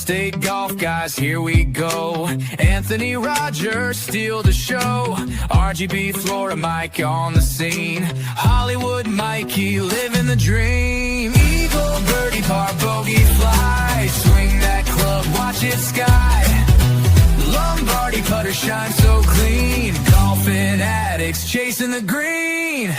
Upstate golf guys, here we go. Anthony Rogers steal the show. RGB Florida Mike on the scene. Hollywood Mikey living the dream. Eagle, birdie, par, bogey, fly. Swing that club, watch it sky. Lombardi putter shine so clean. Golfing addicts chasing the green.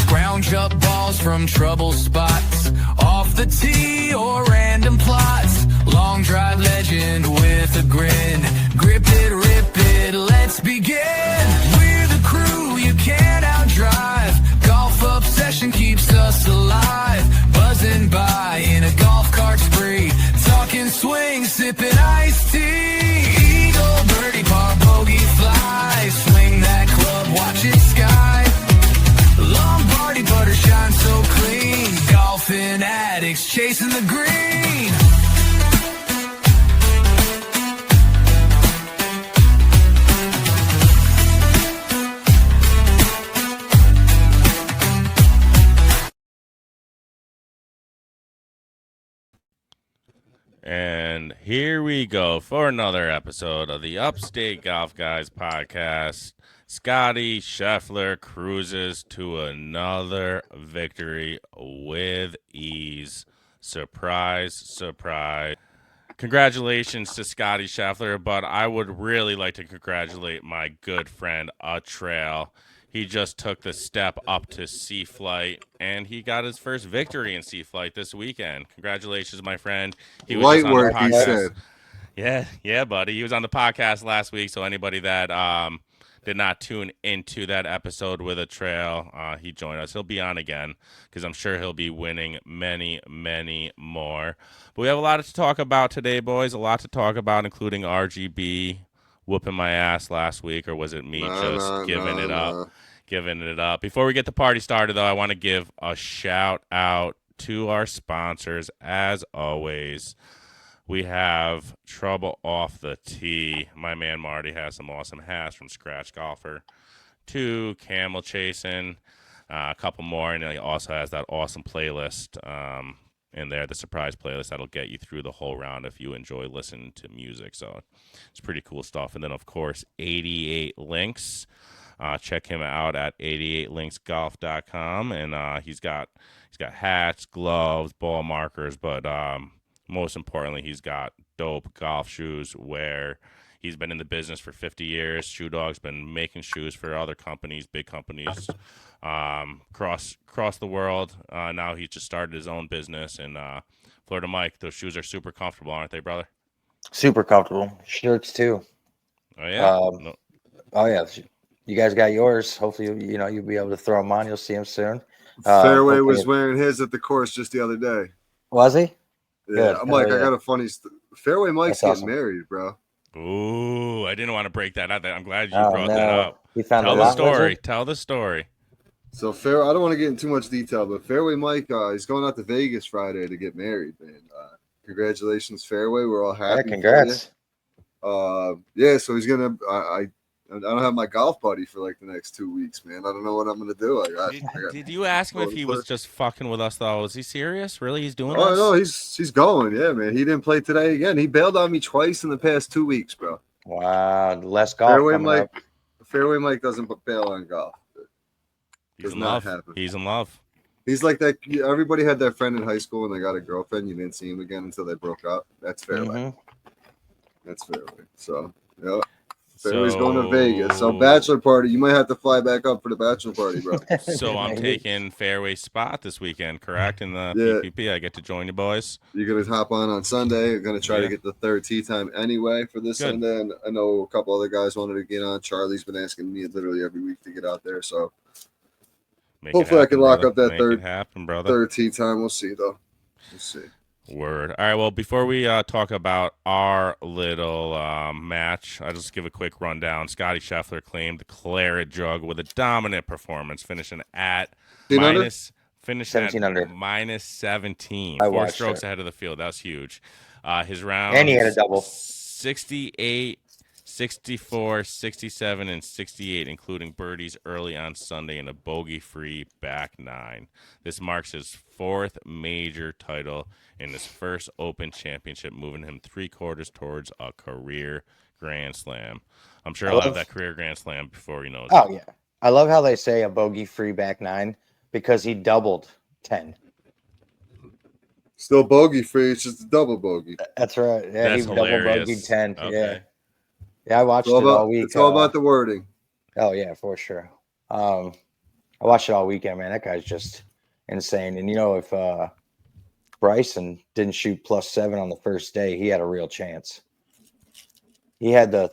Scrounge up balls from trouble spots, off the tee or random plots. Long drive legend with a grin. Grip it, rip it, let's begin. We're the crew you can't outdrive. Golf obsession keeps us alive. Buzzing by in a golf cart spree. Talking swing, sipping iced tea. Eagle, birdie, par, bogey, fly. Swing that club, watch it sky. Lombardi putter shine so clean. Golfing addicts chasing the green. And here we go for another episode of the Upstate Golf Guys podcast. Scotty Scheffler cruises to another victory with ease. Surprise, surprise. Congratulations to Scotty Scheffler, but I would really like to congratulate my good friend ATREAL. He just took the step up to C Flight, and he got his first victory in C Flight this weekend. Congratulations, my friend. He was Light work, he said. Yeah, buddy. He was on the podcast last week, so anybody that did not tune into that episode with ATREAL, he joined us. He'll be on again because I'm sure he'll be winning many, many more. But we have a lot to talk about today, boys. A lot to talk about, including RGB whooping my ass last week, or was it me giving it up? Giving it up. Before we get the party started, though, I want to give a shout out to our sponsors. As always, we have Trouble Off the Tee. My man Marty has some awesome hats from Scratch Golfer to Camel Chasing, a couple more, and he also has that awesome playlist in there, the surprise playlist that'll get you through the whole round if you enjoy listening to music. So it's pretty cool stuff. And then, of course, 88 Links. Check him out at 88linksgolf.com, and he's got hats, gloves, ball markers, but most importantly, he's got dope golf shoes where he's been in the business for 50 years. Shoe Dog's been making shoes for other companies, big companies, across the world. Now he's just started his own business, and Florida Mike, those shoes are super comfortable, aren't they, brother? Super comfortable. Shirts too. Oh yeah. Oh yeah. You guys got yours. Hopefully, you'll be able to throw them on. You'll see them soon. Fairway was wearing his at the course just the other day. Was he? Yeah, Good. I'm like, I got a funny. Fairway Mike's That's getting married, bro. Ooh, I didn't want to break that out. I'm glad you brought that up. He found Tell the story. Tell the story. So I don't want to get into too much detail, but Fairway Mike, he's going out to Vegas Friday to get married, man. Congratulations, Fairway. We're all happy. Yeah, congrats. Yeah, so he's gonna. I don't have my golf buddy for like the next 2 weeks, man. I don't know what I'm gonna do. Did you ask him if he was just fucking with us though? Is he serious? Really? He's doing this? this? No, he's going. Yeah, man. He didn't play today again. He bailed on me twice in the past 2 weeks, bro. Wow, less golf. Fairway Mike doesn't bail on golf. He's in love. He's in love. He's like that. Everybody had that friend in high school and they got a girlfriend. You didn't see him again until they broke up. That's Fairway. Mm-hmm. That's Fairway. So, yeah. Fairway's going to Vegas. So, bachelor party. You might have to fly back up for the bachelor party, bro. So, I'm taking Fairway's spot this weekend, correct? In the PPP, I get to join you boys. You're going to hop on Sunday. You're going to try to get the third tee time anyway for this Sunday. And I know a couple other guys wanted to get on. Charlie's been asking me literally every week to get out there. So, hopefully I can lock up that third tee time. We'll see, though. We'll see. Word. All right, well, before we talk about our little match, I'll just give a quick rundown. Scotty Scheffler claimed the Claret Jug with a dominant performance, finishing at minus 17. 4 strokes ahead of the field. That was huge. His round. And he had a double. 68, 64, 67, and 68, including birdies early on Sunday and a bogey-free back nine. This marks his 4th major title in his first Open Championship, moving him 3/4 towards a career Grand Slam. I'm sure he'll have that career Grand Slam before he knows it. Oh, yeah. I love how they say a bogey-free back nine because he doubled 10. Still bogey free. It's just a double bogey. That's right. Yeah, That's he double hilarious. bogeyed 10. Okay. Yeah. Yeah, I watched it all week. It's all about the wording. Oh, yeah, for sure. I watched it all weekend, man. That guy's just insane. And, if Bryson didn't shoot +7 on the first day, he had a real chance. He had the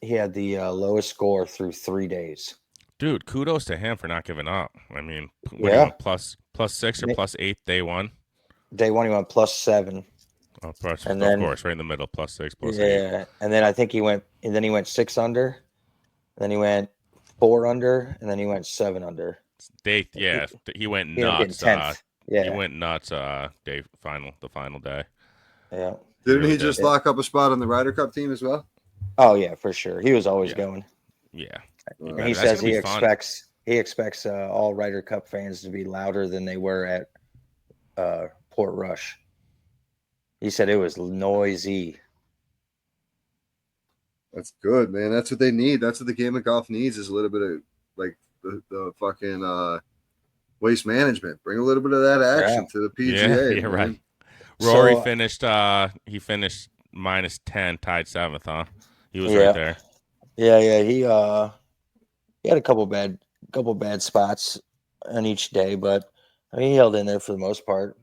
lowest score through 3 days. Dude, kudos to him for not giving up. I mean, plus 6 or +8 day one? Day one, he went +7. Oh, of course, right in the middle, +6, +8. Yeah, and then I think he went 6 under, then he went 4 under, and then he went 7 under. He went nuts. He went nuts. The final day. Yeah. Didn't he just lock up a spot on the Ryder Cup team as well? Oh yeah, for sure. He was always going. Yeah. And he says he expects all Ryder Cup fans to be louder than they were at Port Rush. He said it was noisy. That's good, man. That's what they need. That's what the game of golf needs, is a little bit of like the fucking waste management. Bring a little bit of that action to the PGA. Yeah, right. Rory finished -10, tied 7th, huh? He was right there. Yeah. He had a couple bad spots on each day, but I mean, he held in there for the most part.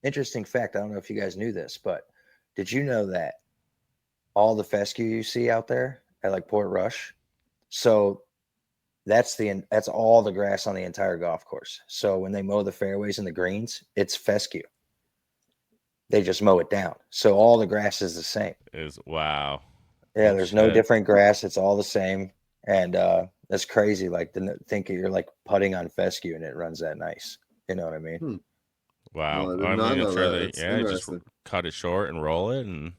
Interesting fact, I don't know if you guys knew this, but did you know that all the fescue you see out there at like Port Rush, so that's all the grass on the entire golf course. So when they mow the fairways and the greens, it's fescue. They just mow it down. So all the grass is the same. Wow. Yeah, there's no different grass. It's all the same. And that's crazy. Like, think you're like putting on fescue and it runs that nice. You know what I mean? Wow. Well, I mean, I'm sure they just cut it short and roll it, and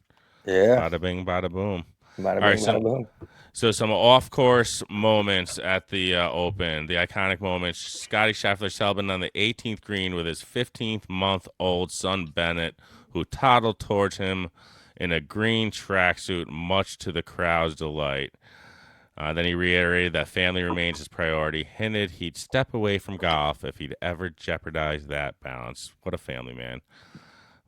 bada bing, bada boom. Bada boom. So some off-course moments at the Open, the iconic moments. Scotty Scheffler celebrating on the 18th green with his 15-month-old son Bennett, who toddled towards him in a green tracksuit, much to the crowd's delight. Then he reiterated that family remains his priority, hinted he'd step away from golf if he'd ever jeopardize that balance. What a family man.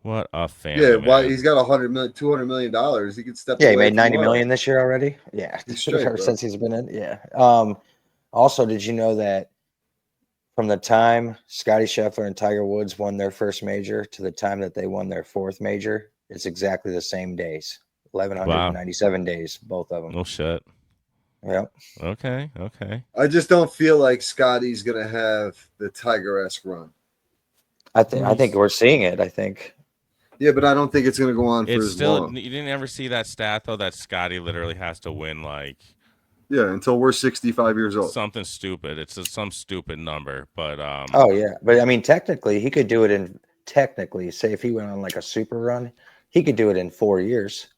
What a family man. Why he's got $100 million, $200 million. He could step away. He made $90 million this year already. Yeah, ever since he's been in. Yeah. Also, did you know that from the time Scotty Scheffler and Tiger Woods won their first major to the time that they won their 4th major, it's exactly the same days. 1,197 days, both of them. No shit. Yep. Okay. I just don't feel like Scotty's gonna have the Tiger-esque run. I think we're seeing it. I think. Yeah, but I don't think it's gonna go on for as long. You didn't ever see that stat though, that Scotty literally has to win until we're 65 years old. Something stupid. It's some stupid number, but Oh yeah, but I mean, technically, he could do it in. Technically, say if he went on like a super run, he could do it in 4 years.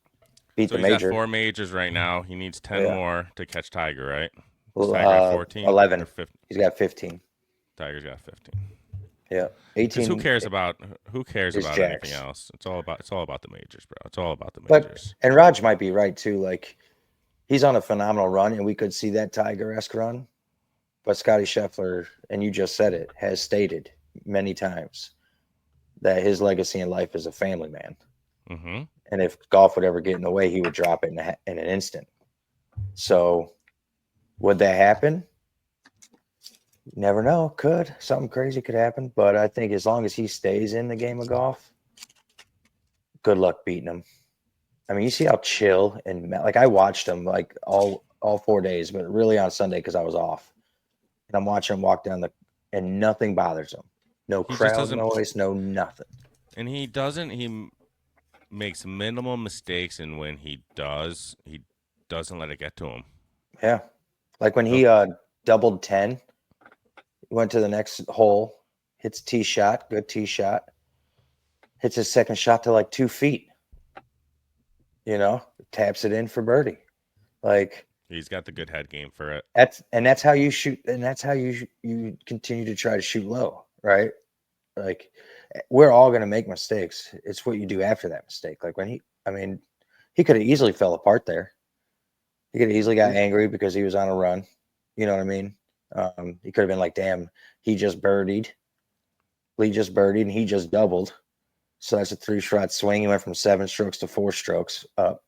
Beat the major. He's got 4 majors right now. He needs 10 more to catch Tiger, right? Well, Tiger got 14, 11. He's got 15. Tiger's got 15. Yeah, 18. Who cares about anything else? It's all about the majors, bro. It's all about the majors. And Raj might be right too. Like, he's on a phenomenal run, and we could see that Tiger-esque run. But Scotty Scheffler, and you just said it, has stated many times that his legacy in life is a family man. Mm-hmm. And if golf would ever get in the way, he would drop it in an instant. So would that happen? Never know. Could. Something crazy could happen. But I think as long as he stays in the game of golf, good luck beating him. I mean, you see how chill and like I watched him like all 4 days, but really on Sunday because I was off. And I'm watching him walk down and nothing bothers him. No crowd noise, no nothing. And he makes minimal mistakes, and when he doesn't let it get to him. Yeah. Like when he doubled 10, went to the next hole, hits tee shot, good tee shot, hits his second shot to like 2 feet. you know, taps it in for birdie. Like, he's got the good head game for it. That's how you shoot, and that's how you continue to try to shoot low, right? Like, we're all going to make mistakes. It's what you do after that mistake. Like he could have easily fell apart there. He could have easily got angry because he was on a run. You know what I mean? He could have been like, damn, he just birdied. Lee just birdied and he just doubled. So that's a 3-shot swing. He went from 7 strokes to 4 strokes up.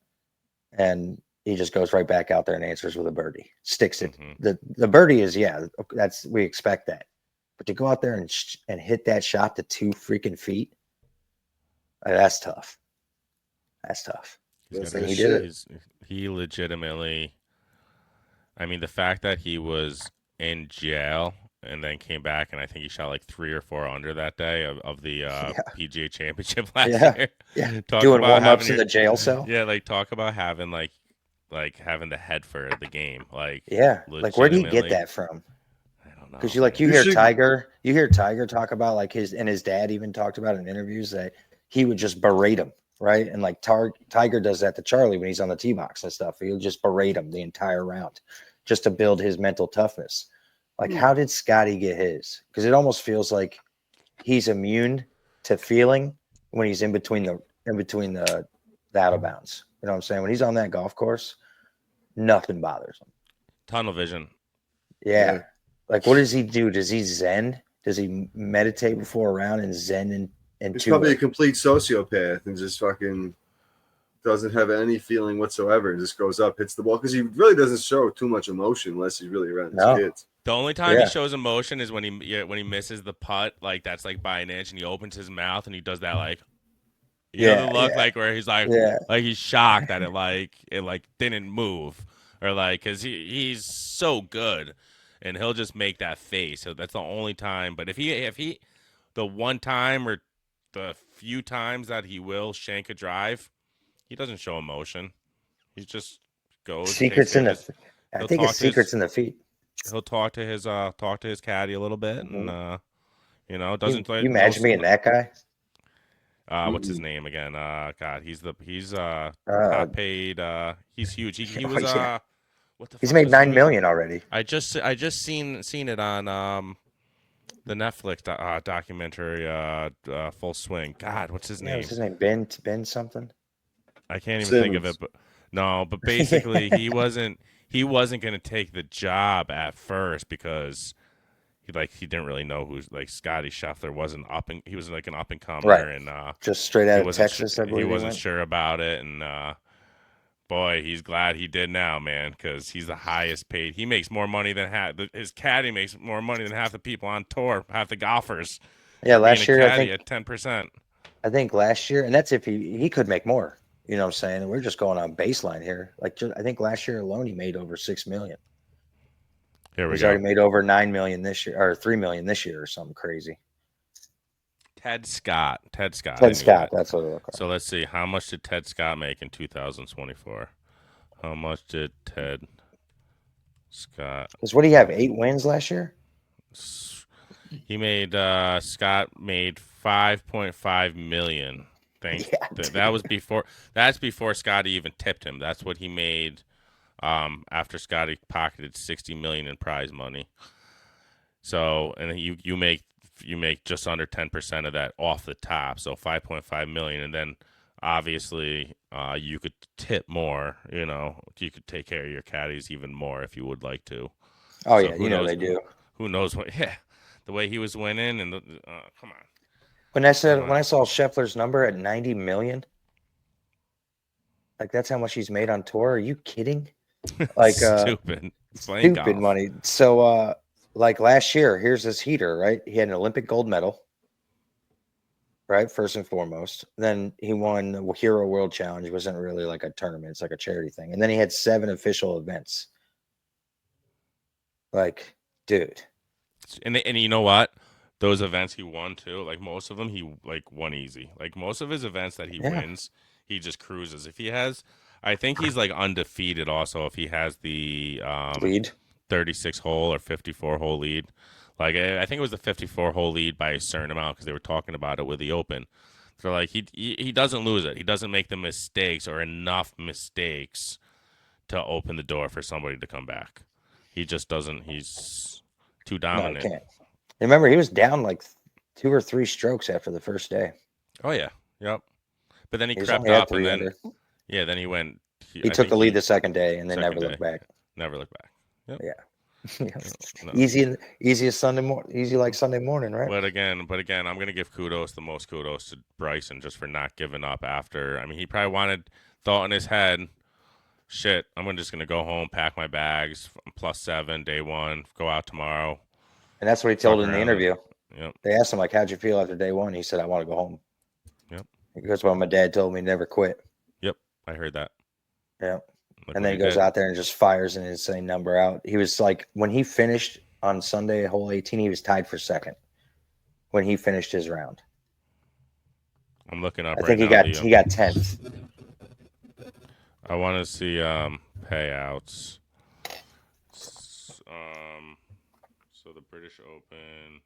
And he just goes right back out there and answers with a birdie. Sticks it. The birdie is, we expect that. But to go out there and hit that shot to 2 freaking feet, that's tough. That's tough. He did it. He legitimately, I mean, the fact that he was in jail and then came back, and I think he shot like 3 or 4 under that day of the PGA Championship last year. Yeah, doing warm-ups in the jail cell. Yeah, like talk about having like having the head for the game. Like, like where do you get that from? I don't know. Because you hear Tiger talk about like his dad even talked about in interviews that he would just berate him, right? And like Tiger does that to Charlie when he's on the tee box and stuff. He'll just berate him the entire round just to build his mental toughness. Like, how did Scotty get his? Because it almost feels like he's immune to feeling when he's in between the out of bounds. You know what I'm saying? When he's on that golf course, nothing bothers him. Tunnel vision. Yeah. Like, what does he do? Does he zen? Does he meditate before a round and zen and he's probably a complete sociopath and just fucking doesn't have any feeling whatsoever and just goes up, hits the ball, because he really doesn't show too much emotion unless he's really around his kids. The only time he shows emotion is when he misses the putt, like that's like by an inch, and he opens his mouth and he does that like the look like where he's like he's shocked that it didn't move, or like because he's so good and he'll just make that face. So that's the only time. But if he the one time or the few times that he will shank a drive, he doesn't show emotion. He just goes. Secrets in the. I think it's secrets in the feet. He'll talk to his caddy a little bit, and doesn't. You imagine being that guy? What's his name again? God, he's top paid. He's huge. He was what the? He's made $9 million already. I just seen it on the Netflix documentary Full Swing. God, what's his name? What's his name? Ben something. I can't even think of it, but basically he wasn't going to take the job at first because he didn't really know who like Scotty Scheffler wasn't he was like an up and comer, and just straight out of Texas. I believe he wasn't sure about it, and boy, he's glad he did now, man, because he's the highest paid. He makes more money than his caddy makes more money than half the people on tour, half the golfers. Yeah, last year I think at 10%. I think last year, and that's if he could make more. You know what I'm saying? We're just going on baseline here. Like, I think last year alone he made over $6 million. Here we He's go. already made over $9 million this year, or $3 million this year, or something crazy. Ted Scott. That's what it looks like. So let's see. How much did Ted Scott make in 2024? How much did Ted Scott? Because what do you have? 8 wins last year? He made Scott made $5.5 million. That was before. That's before Scotty even tipped him. That's what he made after Scotty pocketed $60 million in prize money. So, and you make just under 10% of that off the top. So $5.5 million, and then obviously you could tip more. You know, you could take care of your caddies even more if you would like to. Oh, so yeah, they do. Who knows what? Yeah, the way he was winning, and come on. When I saw Scheffler's number at 90 million, like that's how much he's made on tour. Are you kidding? Like stupid money. So like last year, here's his heater, right? He had an Olympic gold medal, right? First and foremost. Then he won the Hero World Challenge. It wasn't really like a tournament, it's like a charity thing. And then he had 7 official events. Like, dude. And you know what? Those events he won too, like most of them he like won easy. Like most of his events that he wins, he just cruises. If he has, I think he's like undefeated also if he has the lead 36 hole or 54 hole lead. Like I think it was the 54 hole lead by a certain amount because they were talking about it with the Open. So like he doesn't lose it. He doesn't make the mistakes or enough mistakes to open the door for somebody to come back. He just doesn't. He's too dominant. No, can't. Remember, he was down like 2 or 3 strokes after the first day. Oh yeah, yep. But then he was crept only at up, and 3 then under. yeah, then he went. He took the lead the second day, and then never looked back. Never looked back. Yep. Yeah. No. Easiest Sunday morning, easy like Sunday morning, right? But again, I'm gonna give the most kudos to Bryson just for not giving up after. I mean, he probably thought in his head, shit, I'm just gonna go home, pack my bags, +7 day 1, go out tomorrow. And that's what he told in the interview. Yep. They asked him like, "How'd you feel after day 1?" He said, "I want to go home." Yep. Because well, my dad told me never quit. Yep, I heard that. Yeah. Look And then he goes out there and just fires an insane number out. He was like, when he finished on Sunday, hole 18, he was tied for second when he finished his round. I'm looking up. I think he got 10th. I want to see payouts. So the British Open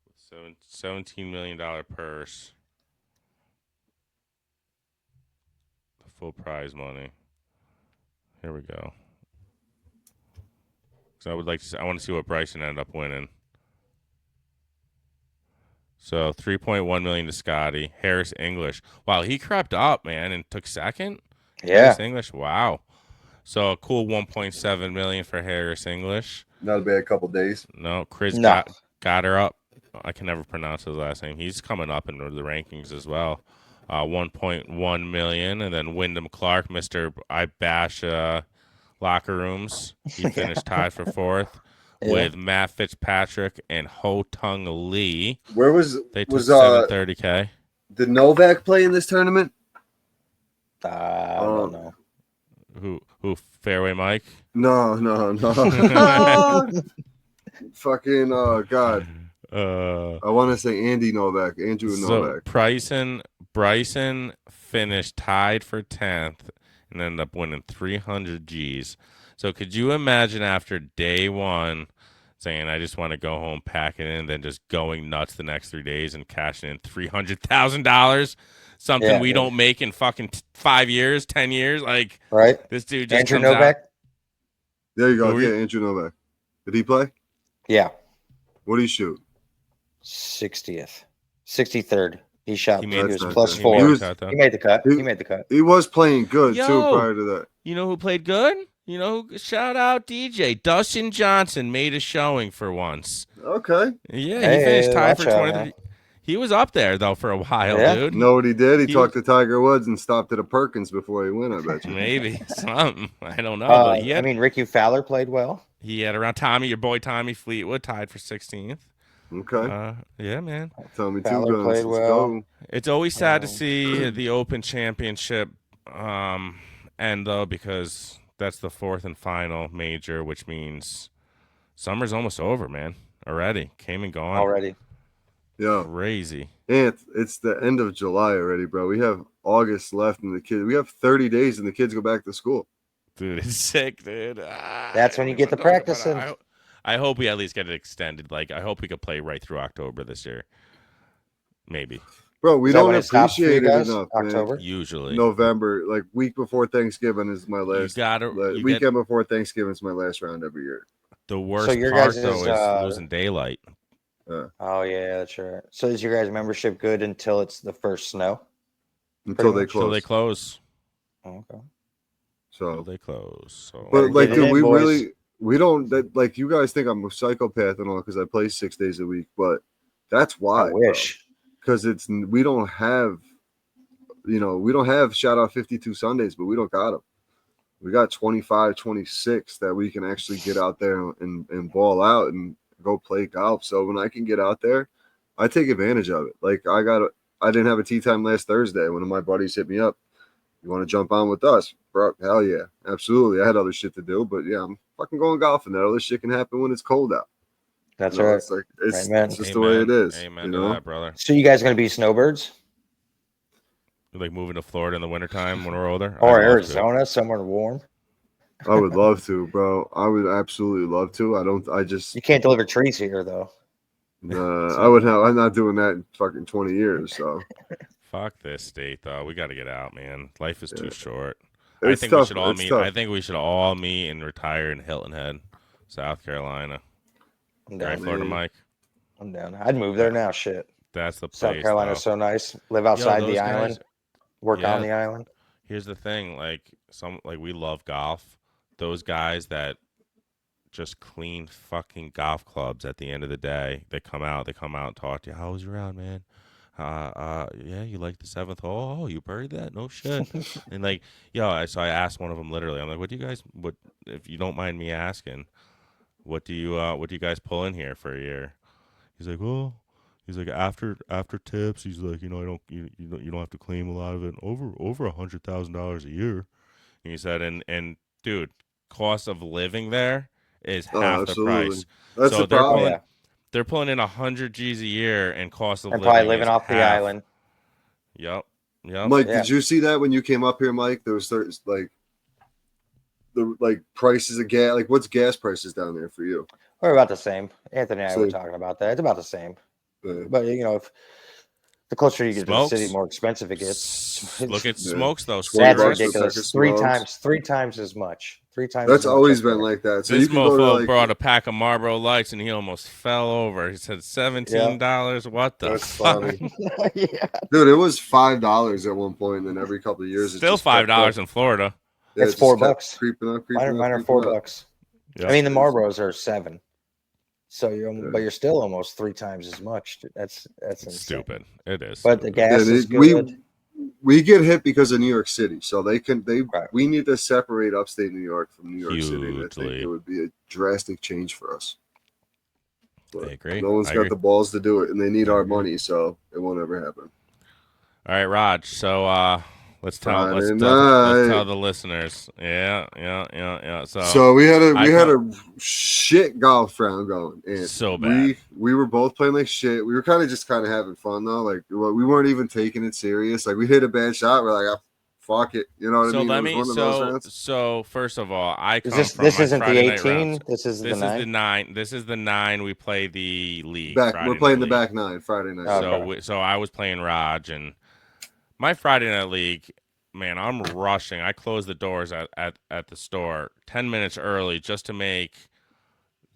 with $17 million purse, the full prize money. Here we go. So I want to see what Bryson ended up winning. So 3.1 million to Scotty. Harris English. Wow, he crept up, man, and took second. Yeah. Harris English. Wow. So a cool 1.7 million for Harris English. Not a bad couple days. No, Chris No. got her up. I can never pronounce his last name. He's coming up in the rankings as well. 1.1 million, and then Wyndham Clark, Mr. I Bash locker rooms. He finished tied for 4th with Matt Fitzpatrick and Ho Tung Lee. Where was they took 730K? Did Novak play in this tournament? I don't know. Who? Fairway Mike? No. Fucking God. I want to say Andrew Novak. Bryson finished tied for 10th and ended up winning 300 G's. So could you imagine after day 1 saying, I just want to go home, pack it in, then just going nuts the next 3 days and cashing in $300,000? Something we don't make in fucking 5 years, 10 years. Like, right? This dude just Andrew comes Novak? out. There you go. Yeah, Andrew Novak. Did he play? Yeah. What did he shoot? 60th. 63rd. He shot. He was +4. He made the cut. He made the cut. He was playing good, too, prior to that. You know who played good? Shout out DJ. Dustin Johnson made a showing for once. Okay. Yeah, he finished tied for 23. He was up there, though, for a while, dude. Know what he did? He talked to Tiger Woods and stopped at a Perkins before he went, I bet you. Maybe. Something. I don't know. But Ricky Fowler played well. He had around Tommy, your boy Tommy Fleetwood, tied for 16th. Okay. Yeah, man. Tommy Fowler played well. It's always sad to see the Open Championship end, though, because that's the 4th and final major, which means summer's almost over, man. Already. Came and gone. Already. Yeah. Crazy. And it's the end of July already, bro. We have August left, and we have 30 days, and the kids go back to school. Dude, it's sick, dude. That's when you get the practice in. I hope we at least get it extended. Like, I hope we could play right through October this year. Maybe. Bro, we don't appreciate it enough, October? man. Usually. November, like week before Thanksgiving is my last. Weekend before Thanksgiving is my last round every year. The worst part, though, is losing daylight. Oh, yeah, that's right. So is your guys' membership good until it's the first snow? Until they close. Until they close. Oh, okay. So they close. So. But like, dude, we don't like you guys think I'm a psychopath and all because I play 6 days a week, but that's why. I wish. Because we don't have shout out 52 Sundays, but we don't got them. We got 25, 26 that we can actually get out there and ball out and go play golf. So when I can get out there, I take advantage of it. Like I didn't have a tee time last Thursday. One of my buddies hit me up. You want to jump on with us, bro? Hell yeah, absolutely. I had other shit to do, but yeah, I'm fucking going golfing. That other shit can happen when it's cold out. That's right. It's like it's just the way it is. Amen to that, brother. So you guys gonna be snowbirds? Like moving to Florida in the wintertime when we're older, or Arizona, somewhere warm. I would love to, bro. I would absolutely love to. You can't deliver trees here, though. I'm not doing that in fucking 20 years. So Fuck this state, though. We got to get out, man. Life is too short. It's I think tough. we should all It's meet. tough. I think we should all meet and retire in Hilton Head, South Carolina. I'm Right, down. Florida, Mike. I'm down. I'd move there now. Shit. That's the place. South Carolina's so nice. Live outside the island. Work on the island. Here's the thing, like we love golf. Those guys that just clean fucking golf clubs at the end of the day, they come out and talk to you. How was your round, man? Yeah, you like the 7th hole? Oh, you birdied that? No shit. And like, so I asked one of them literally. I'm like, what if you don't mind me asking, what do you guys pull in here for a year? He's like, well, after tips, he's like, you don't have to claim a lot of it. Over $100,000 a year. And he said, and dude, cost of living there is half the price. That's so the problem. They're pulling in 100 G's a year, and cost of living probably living is off half. the island. Yep. Mike, did you see that when you came up here, Mike? There was certain the prices of gas. Like, what's gas prices down there for you? We're about the same. Anthony and I were talking about that. It's about the same. But if the closer you get to the city, the more expensive it gets. Look at smokes though. That's ridiculous. Three times as much. 3 times. That's always been like that. So this you can go to brought a pack of Marlboro Lights and he almost fell over. He said $17. What the fuck? Dude, it was $5 at one point, and then every couple of years, still $5 in Florida. Yeah, it's $4. Creeping up. Mine are $4. I mean, the Marlboros are $7. So you're still almost 3 times as much. That's insane. Stupid. It is. But the gas is good. We get hit because of New York City, so we need to separate upstate New York from New York City. And I think it would be a drastic change for us. But I agree. No one's got the balls to do it, and they need our money, so it won't ever happen. All right, Raj. So let's tell the listeners. Yeah. So we had a shit golf round going, and so bad. We were both playing like shit. We were kind of having fun though. Like we weren't even taking it serious. Like we hit a bad shot, we're like, fuck it. You know what I mean? So first of all, this isn't the 18. This is the 9. This is the 9. We play the league. We're playing the back 9 Friday night. So I was playing Raj, and my Friday night league. Man, I'm rushing. I closed the doors at the store 10 minutes early just to make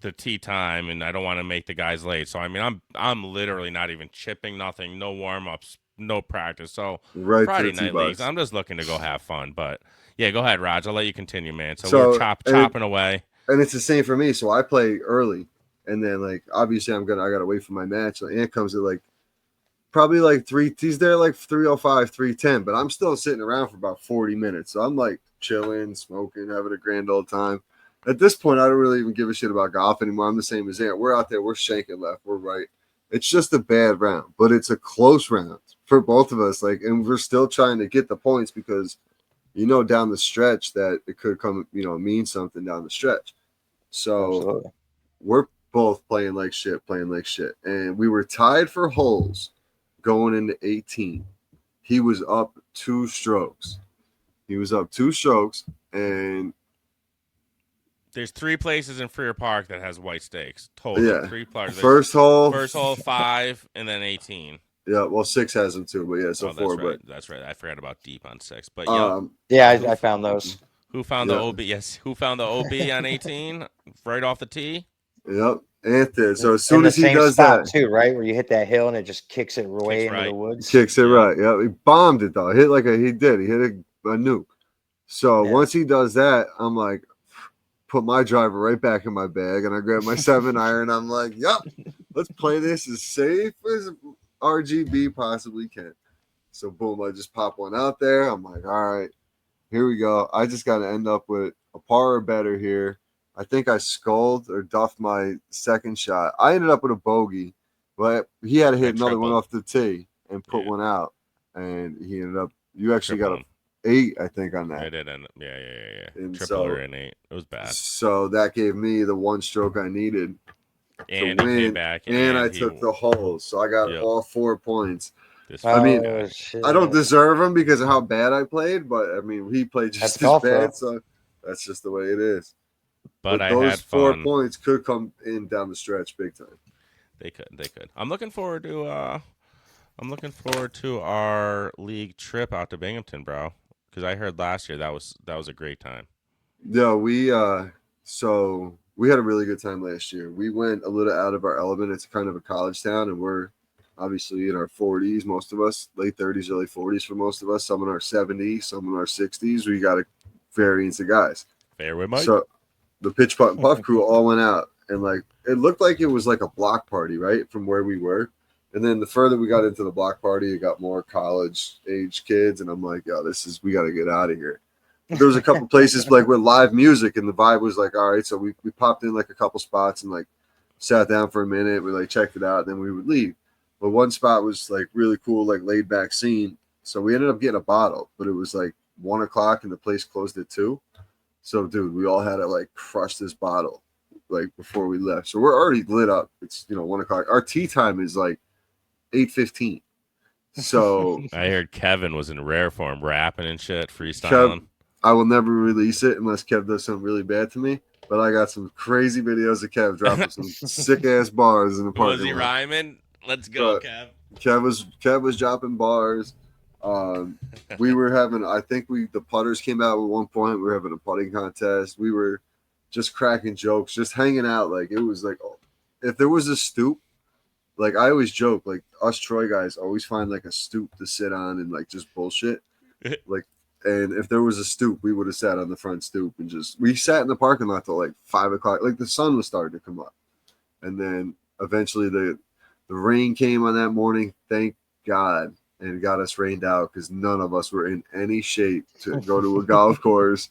the tee time, and I don't want to make the guys late. So I mean, I'm literally not even chipping, nothing, no warm ups, no practice. So Friday night leagues, I'm just looking to go have fun. But yeah, go ahead, Raj. I'll let you continue, man. So we're chopping away, and it's the same for me. So I play early, and then like obviously I gotta wait for my match. So Ant comes at probably like 3. He's there like 3:05, 3:10, but I'm still sitting around for about 40 minutes. So I'm like chilling, smoking, having a grand old time. At this point, I don't really even give a shit about golf anymore. I'm the same as Ant. We're out there, we're shanking left, we're right. It's just a bad round, but it's a close round for both of us. Like, and we're still trying to get the points because down the stretch that it could come, mean something down the stretch. So Absolutely. We're both playing like shit, and we were tied for holes. Going into 18, he was up 2 strokes. And there's 3 places in Freer Park that has white stakes. Total. Yeah. 3 places. First hole, 5, and then 18. Yeah, well, 6 has them too, but yeah, so 4. Right. That's right. I forgot about deep on 6. But I found those. Who found the OB? Yes, who found the OB on 18 right off the tee? Yep. Anthony. So as soon as he does that, too, right, where you hit that hill and it just kicks it way into the woods. Kicks it right. Yeah, he bombed it though. He hit a nuke. So once he does that, I'm like, put my driver right back in my bag, and I grab my 7-iron. I'm like, yep, let's play this as safe as RGB possibly can. So boom, I just pop one out there. I'm like, all right, here we go. I just got to end up with a par or better here. I think I sculled or duffed my second shot. I ended up with a bogey, but he had to hit another one off the tee and put one out. And he ended up, you actually got an 8, I think, on that. I did end up, yeah. And triple or an 8. It was bad. So that gave me the 1 stroke I needed and to win. Came back and I took the holes. So I got all 4 points. I I don't deserve him because of how bad I played, but I mean, he played just as bad. So that's just the way it is. But I those had 4 fun. points could come in down the stretch big time. They could. I'm looking forward to I'm looking forward to our league trip out to Binghamton, bro. Because I heard last year that was a great time. Yeah, so we had a really good time last year. We went a little out of our element. It's kind of a college town, and we're obviously in our 40s, most of us, late 30s, early 40s for most of us. Some in our 70s, some in our 60s. We got a variance of guys. Fairway Mike. So the pitch putt and puff crew all went out, and like it looked like it was like a block party, right, from where we were. And then the further we got into the block party, it got more college age kids, and I'm like, yo, we got to get out of here. There was a couple places like with live music, and the vibe was like, all right. So we popped in like a couple spots and like sat down for a minute. We like checked it out, and then we would leave. But one spot was like really cool, like laid back scene. So we ended up getting a bottle, but it was like 1 o'clock and the place closed at 2. So dude, we all had to like crush this bottle like before we left. So we're already lit up. It's 1 o'clock. Our tea time is like 8:15. So I heard Kevin was in rare form, rapping and shit, freestyling. I will never release it unless Kev does something really bad to me. But I got some crazy videos of Kev dropping some sick ass bars in the parking lot. Was he rhyming? Let's go, Kev. Kev was dropping bars. We were having, I think the putters came out at one point. We were having a putting contest. We were just cracking jokes, just hanging out. Like it was like, if there was a stoop, like I always joke, like us Troy guys always find like a stoop to sit on and like just bullshit. Like, and if there was a stoop, we would have sat on the front stoop and we sat in the parking lot till like 5 o'clock. Like the sun was starting to come up, and then eventually the rain came on that morning. Thank God, and got us rained out because none of us were in any shape to go to a golf course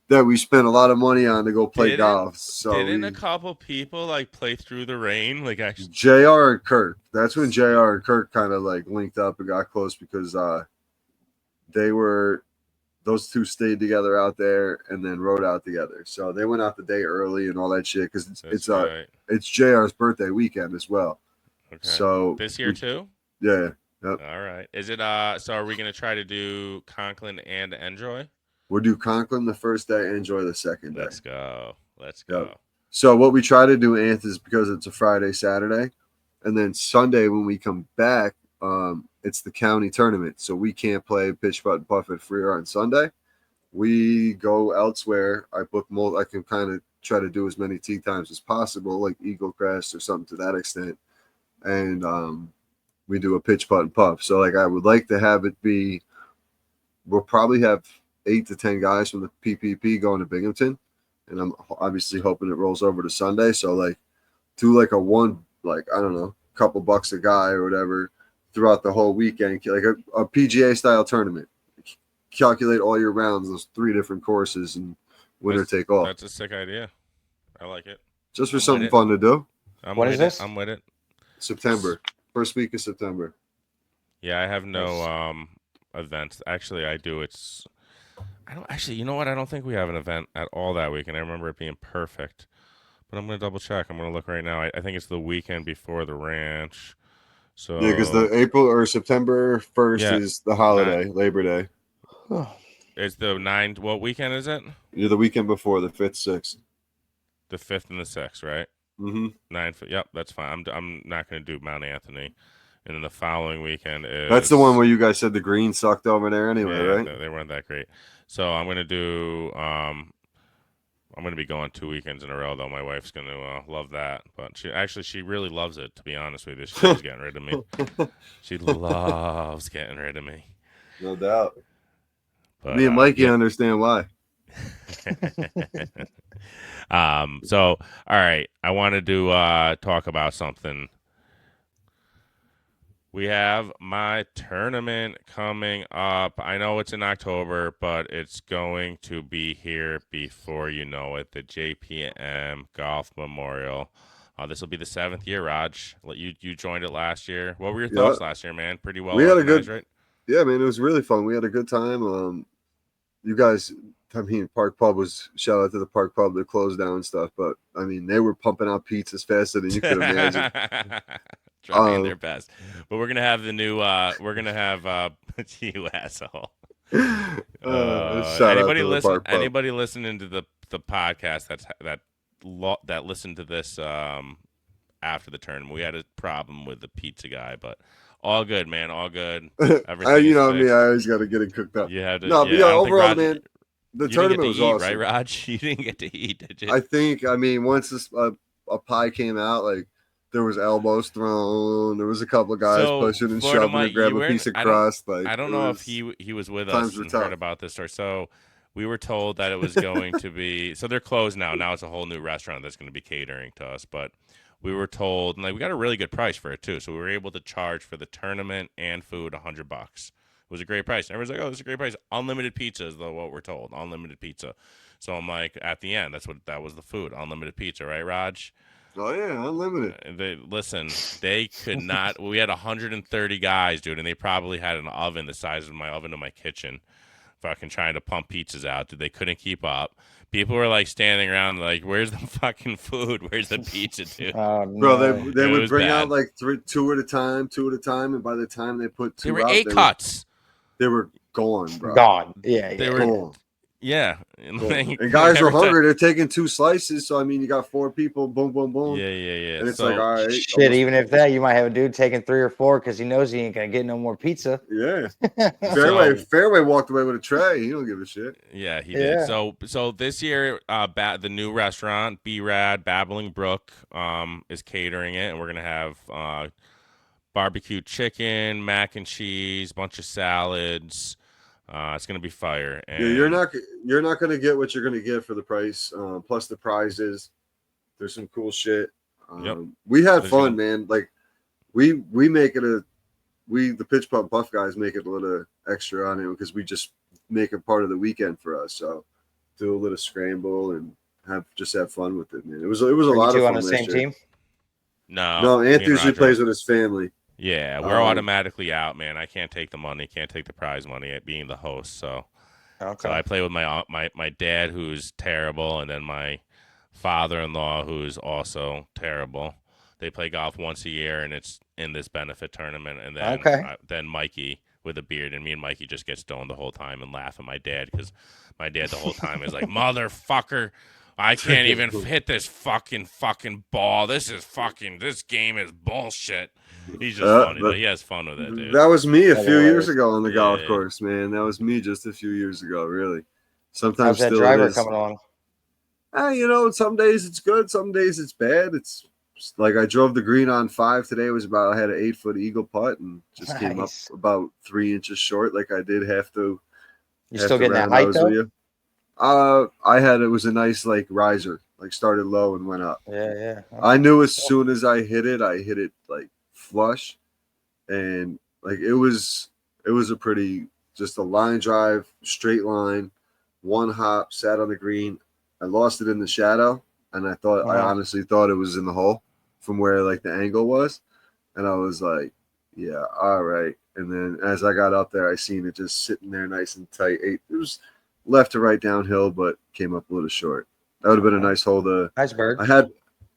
that we spent a lot of money on to go play golf. So didn't a couple people like play through the rain? Like actually, JR and Kirk. That's when JR and Kirk kind of like linked up and got close because those two stayed together out there and then rode out together. So they went out the day early and all that shit because it's JR's birthday weekend as well. Okay. So this year too? Yeah. Yep. All right. Is it so are we gonna try to do Conklin and Enjoy? We'll do Conklin the first day, Enjoy the second day. Let's go. Yep. So what we try to do, Anth, is because it's a Friday, Saturday, and then Sunday when we come back, it's the county tournament, so we can't play pitch putt and puff at Freer on Sunday. We go elsewhere. I can kind of try to do as many tee times as possible, like Eagle Crest or something to that extent, and we do a pitch putt and puff. So like I would like to have it be, we'll probably have 8 to 10 guys from the PPP going to Binghamton, and I'm obviously hoping it rolls over to Sunday. So like do like I don't know, couple bucks a guy or whatever throughout the whole weekend, like a PGA style tournament. Calculate all your rounds, those 3 different courses, and winner take all. That's a sick idea. I like it. Just for something fun to do. What is this? I'm with it. September. First week of September. Yeah, I have no events. Actually, I do. You know what? I don't think we have an event at all that weekend. I remember it being perfect. But I'm going to double check. I'm going to look right now. I think it's the weekend before the ranch. So yeah, because the April or September 1st is the holiday, Labor Day. It's the 9th. What weekend is it? Yeah, the weekend before, the 5th, 6th. The 5th and the 6th, right? Mm-hmm. 9th. Yep, that's fine. I'm not going to do Mount Anthony. And then the following weekend is... That's the one where you guys said the green sucked over there anyway, right? They weren't that great. So I'm going to do... I'm going to be going 2 weekends in a row, though. My wife's going to love that. But she really loves it, to be honest with you. She's getting rid of me. She loves getting rid of me. No doubt. But, me and Mikey understand why. So, all right. I wanted to talk about something. We have my tournament coming up. I know it's in October, but it's going to be here before you know it. The JPM Golf Memorial. This will be the 7th year, Raj. You joined it last year. What were your thoughts last year, man? Pretty well. We had a good, right? Yeah, man. It was really fun. We had a good time. You guys, I mean, Park Pub was, shout out to the Park Pub. They closed down and stuff, but I mean, they were pumping out pizzas faster than you could imagine. Trying their best. But we're gonna have the new you asshole. Anybody listening to the podcast that listened to this after the tournament. We had a problem with the pizza guy, but all good, man. All good. You Everything know is me, fixed. I always got to get it cooked up. You had to. No, Yeah, but yeah, I don't think overall, Raj, man, the you didn't get tournament to was eat, awesome. right, Raj? You didn't get to eat, did you? I mean, once this a pie came out, like there was elbows thrown. There was a couple of guys So, pushing and Florida shoving to Mike, grab you a were piece of I crust. Like don't know if he was with times us were and tough. heard about this story. So we were told that it was going to be so they're closed now. Now it's a whole new restaurant that's going to be catering to us. But we were told, and like we got a really good price for it too. So we were able to charge for the tournament and food $100. It was a great price. Everyone's like, "Oh, this is a great price." Unlimited pizza is what we're told. Unlimited pizza. So I'm like, at the end, that was the food. Unlimited pizza, right, Raj? Oh yeah, unlimited. They could not. We had 130 guys, dude, and they probably had an oven the size of my oven in my kitchen, fucking trying to pump pizzas out. Dude, they couldn't keep up. People were like standing around, like, "Where's the fucking food? Where's the pizza, dude?" Oh, Bro, no. they It would was bring bad. out like two at a time, and by the time they put two They were out, eight cuts. they were gone, bro. Gone. Yeah, They yeah. were Gone. Yeah, and, Gone. like, And guys were every time- hungry. They're taking 2 slices, so I mean, you got 4 people. Boom, boom, boom. Yeah, yeah, yeah. And it's So, like, all right, Shit, almost- even if that, you might have a dude taking 3 or 4 because he knows he ain't gonna get no more pizza. yeah. So- Fairway walked away with a tray. He don't give a shit. Yeah, he Yeah. did. So this year, the new restaurant, B-Rad Babbling Brook, is catering it, and we're gonna have barbecue chicken, mac and cheese, bunch of salads. It's gonna be fire. And Yeah, you're not gonna get what you're gonna get for the price. Plus the prizes. There's some cool shit. Yep. We had There's fun, man. Like we make it the pitch pump buff guys make it a little extra on it because we just make it part of the weekend for us. So do a little scramble and have fun with it, man. It was a Are you lot of two fun on the last same year. team? No, me and Anthony usually Roger- plays with his family. Yeah, we're Um, automatically out, man. I can't take the money, can't take the prize money at being the host. So Okay. I play with my dad, who's terrible, and then my father-in-law, who's also terrible. They play golf once a year, and it's in this benefit tournament. And then then Mikey with a beard, and me and Mikey just get stoned the whole time and laugh at my dad because my dad the whole time is like, "Motherfucker, I can't even hit this fucking ball. This game is bullshit." He's just funny, but he has fun with it, dude. That was me a That's few years hilarious. ago on the golf Yeah. course, man. That was me just a few years ago, really. Sometimes How's that still driver it is. coming along? Some days it's good, some days it's bad. It's like I drove the green on 5 today. I had an 8-foot eagle putt and just came up Nice. about 3 inches short. Like I did have to. You have still to getting that round height those though? with you. It was a nice like riser, like started low and went up. Yeah, yeah. I knew as soon as I hit it like flush, and like it was a pretty just a line drive, straight line, one hop, sat on the green. I lost it in the shadow, and I honestly thought it was in the hole from where like the angle was, and I was like, yeah, all right. And then as I got up there, I seen it just sitting there nice and tight. It was left to right downhill, but came up a little short. That would have been a nice hole to. Nice bird.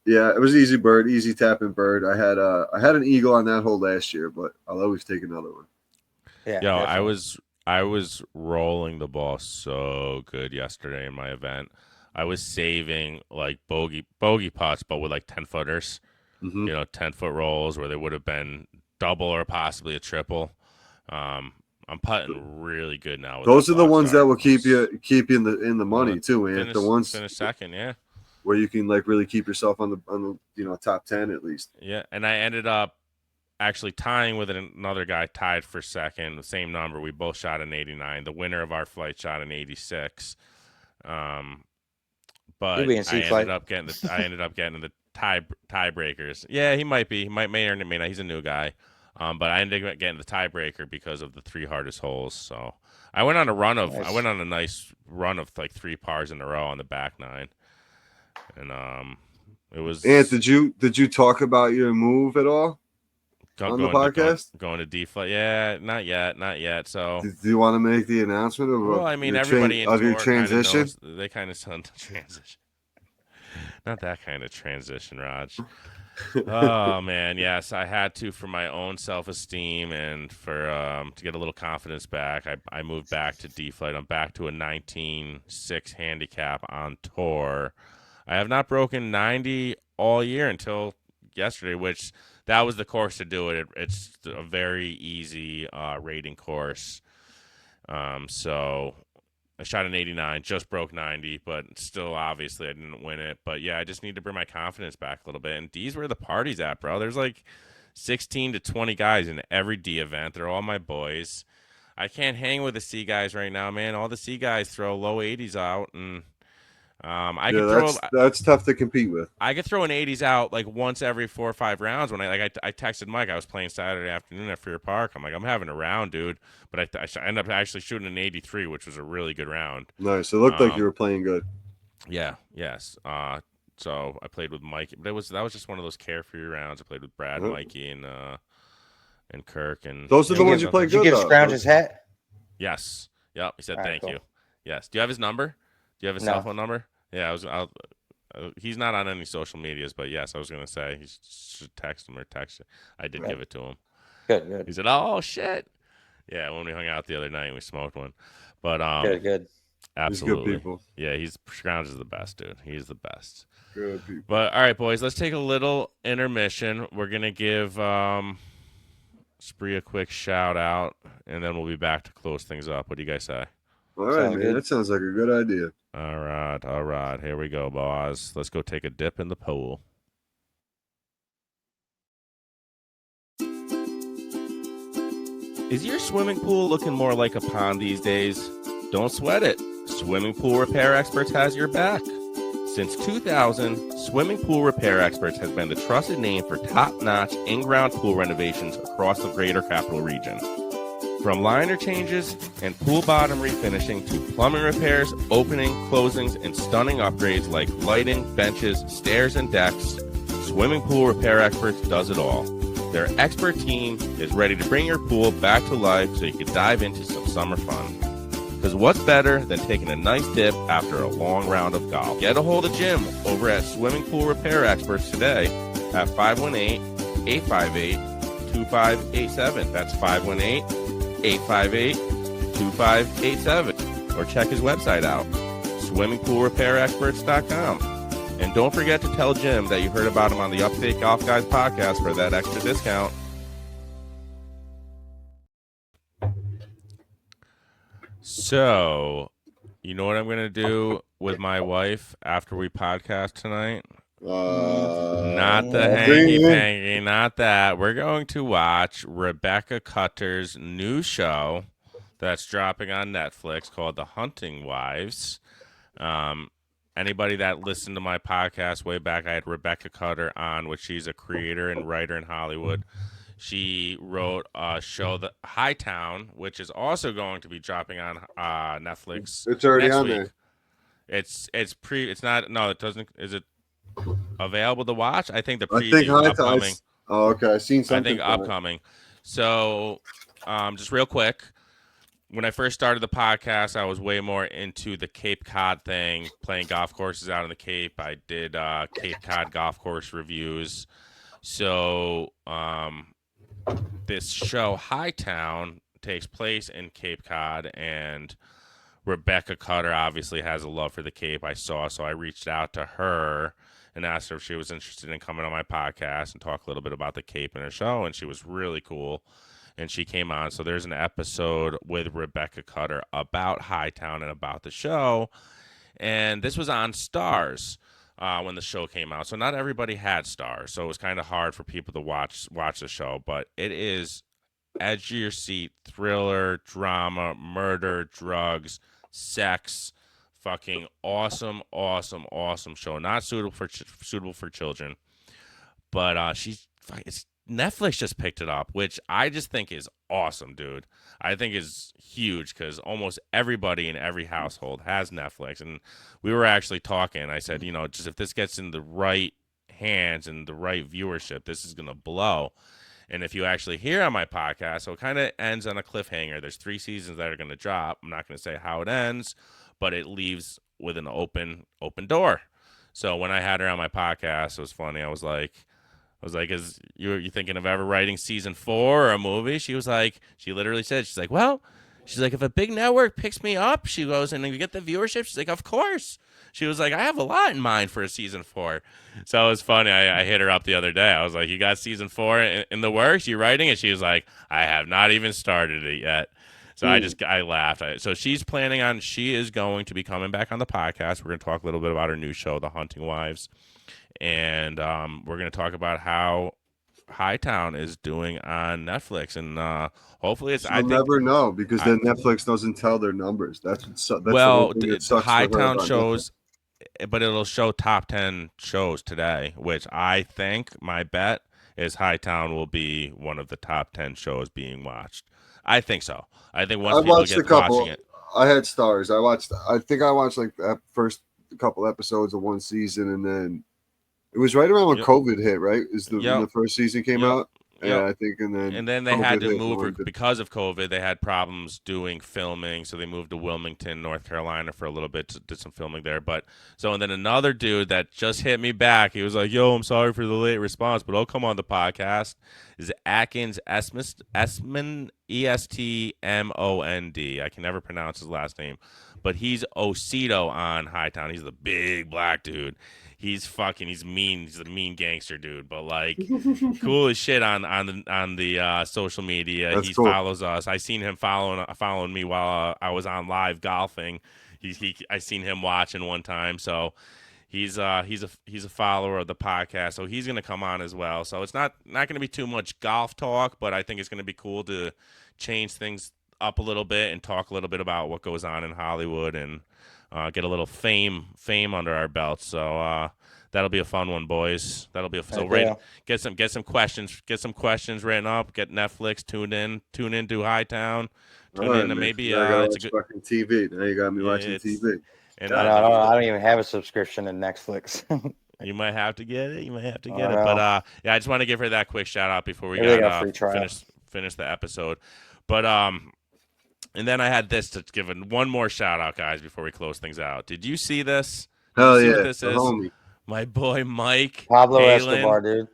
It was easy bird, easy tapping bird. I had an eagle on that hole last year, but I'll always take another one. Yeah. Yo, definitely. I was rolling the ball so good yesterday in my event. I was saving like bogey putts, but with like 10-footers. Mm-hmm. 10-foot rolls where they would have been double or possibly a triple. I'm putting really good now. With Those that are the box ones start. that will keep you in the money too, man. The ones finish second, yeah. where you can like really keep yourself on the top 10 at least. Yeah, and I ended up actually tying with another guy tied for second, the same number. We both shot an 89. The winner of our flight shot an 86. But He'll be in I C flight. ended up getting the tiebreakers. Yeah, he might be. He may or may not. He's a new guy. But I ended up getting the tiebreaker because of the 3 hardest holes. So I went on a nice run of like 3 pars in a row on the back 9. And it was. Ant, did you talk about your move at all on the podcast? Going to D flight? Yeah, not yet. So Do you want to make the announcement of well, I mean, your everybody in of your tour transition? kinda knows, they kind of saw the transition. Not that kind of transition, Raj. Oh man, yes, I had to for my own self-esteem and for to get a little confidence back. I moved back to D flight. I'm back to a 19.6 handicap on tour. I have not broken 90 all year until yesterday, which that was the course to do it. It's a very easy rating course. So I shot an 89, just broke 90, but still, obviously, I didn't win it. But yeah, I just need to bring my confidence back a little bit. And D's where the party's at, bro. There's like 16 to 20 guys in every D event. They're all my boys. I can't hang with the C guys right now, man. All the C guys throw low 80s out, and that's tough to compete with. I could throw an 80s out like once every 4 or 5 rounds. When I texted Mike, I was playing Saturday afternoon at Fair Park. I'm like, I'm having a round, dude. But I ended up actually shooting an 83, which was a really good round. Nice. It looked like you were playing good. Yeah. Yes. So I played with Mike, but that was just one of those carefree rounds. I played with Brad, Mikey, and Kirk, and those are the ones you play good. Did you give Scrounge his hat? Yes. Yep. He said thank cool. you. Yes. Do you have his number? Do you have his cell phone number? Yeah. He's not on any social medias, but yes, I was gonna say he should text him or text you. I did give it to him. Good. He said, "Oh shit." Yeah, when we hung out the other night, we smoked one. But good. Absolutely. He's good people. Yeah, Scrounge is the best, dude. He's the best. Good people. But all right, boys, let's take a little intermission. We're gonna give Spree a quick shout out, and then we'll be back to close things up. What do you guys say? All right, man. That sounds like a good idea. All right. Here we go, boss. Let's go take a dip in the pool. Is your swimming pool looking more like a pond these days? Don't sweat it. Swimming Pool Repair Experts has your back. Since 2000, Swimming Pool Repair Experts has been the trusted name for top-notch in-ground pool renovations across the greater capital region. From liner changes and pool bottom refinishing to plumbing repairs, opening, closings, and stunning upgrades like lighting, benches, stairs, and decks, Swimming Pool Repair Experts does it all. Their expert team is ready to bring your pool back to life so you can dive into some summer fun. Because what's better than taking a nice dip after a long round of golf? Get a hold of Jim over at Swimming Pool Repair Experts today at 518-858-2587. That's 518-858-2587. Or check his website out, swimmingpoolrepairexperts.com. And don't forget to tell Jim that you heard about him on the Upstate Golf Guys podcast for that extra discount. So, you know what I'm going to do with my wife after we podcast tonight? Not the hanky-panky, not that. We're going to watch Rebecca Cutter's new show that's dropping on Netflix called The Hunting Wives. Anybody that listened to my podcast way back, I had Rebecca Cutter on, which she's a creator and writer in Hollywood. She wrote a show, that Hightown, which is also going to be dropping on Netflix. It's already next on week. there. It's not. No, it doesn't. Is it available to watch? I think the preview upcoming. Oh, okay. I've seen something. I think upcoming. So, just real quick. When I first started the podcast, I was way more into the Cape Cod thing, playing golf courses out in the Cape. I did Cape Cod golf course reviews. So this show, Hightown, takes place in Cape Cod, and Rebecca Cutter obviously has a love for the Cape, I saw. So I reached out to her and asked her if she was interested in coming on my podcast and talk a little bit about the Cape in her show, and she was really cool. And she came on. So there's an episode with Rebecca Cutter about Hightown and about the show. And this was on STARZ when the show came out. So not everybody had STARZ. So it was kind of hard for people to watch the show. But it is edge of your seat, thriller, drama, murder, drugs, sex, fucking awesome show. Not suitable for children. But it's Netflix just picked it up, which I just think is awesome, dude. I think is huge because almost everybody in every household has Netflix. And we were actually talking. I said, just if this gets in the right hands and the right viewership, this is going to blow. And if you actually hear on my podcast, so it kind of ends on a cliffhanger. There's 3 seasons that are going to drop. I'm not going to say how it ends, but it leaves with an open door. So when I had her on my podcast, it was funny. I was like, is you thinking of ever writing season 4 or a movie? She literally said, she's like, if a big network picks me up, she goes, and we get the viewership, she's like, of course. She was like, I have a lot in mind for a season 4. So it was funny. I hit her up the other day. I was like, you got season 4 in the works? You writing it? She was like, I have not even started it yet. So I laughed. So she is going to be coming back on the podcast. We're going to talk a little bit about her new show, The Hunting Wives. And we're going to talk about how Hightown is doing on Netflix. And hopefully it's, You'll never know because then Netflix doesn't tell their numbers. That's well, the Hightown shows, but it'll show top 10 shows today, which I think my bet is Hightown will be one of the top 10 shows being watched. I think so. I think once people get watching it. I had STARZ. I think I watched like the first couple episodes of one season, and then it was right around when COVID hit, right? When the first season came out? Yeah, I think, and then they had to move because of COVID. They had problems doing filming, so they moved to Wilmington, North Carolina, for a little bit to do some filming there. And then another dude that just hit me back. He was like, "Yo, I'm sorry for the late response, but I'll come on the podcast." Is Atkins Esmond, Estmond? I can never pronounce his last name, but he's Osito on Hightown. He's the big black dude. He's mean. He's a mean gangster dude, but like cool as shit on the social media. He follows us. I seen him following me while I was on live golfing. I seen him watching one time. So he's a follower of the podcast. So he's gonna come on as well. So it's not gonna be too much golf talk, but I think it's gonna be cool to change things up a little bit and talk a little bit about what goes on in Hollywood and get a little fame under our belts. So that'll be a fun one, boys. That'll be get some questions written up. Get Netflix tune in to Hightown. Tune in to maybe it's a good fucking TV. Now you got me watching TV. And I don't even have a subscription to Netflix. You might have to get it. But I just want to give her that quick shout out before we finish the episode. But and then I had this to give one more shout out, guys, before we close things out. Did you see this? Hell yeah. What this is? Homie. My boy Mike Pablo Halen. Escobar, dude.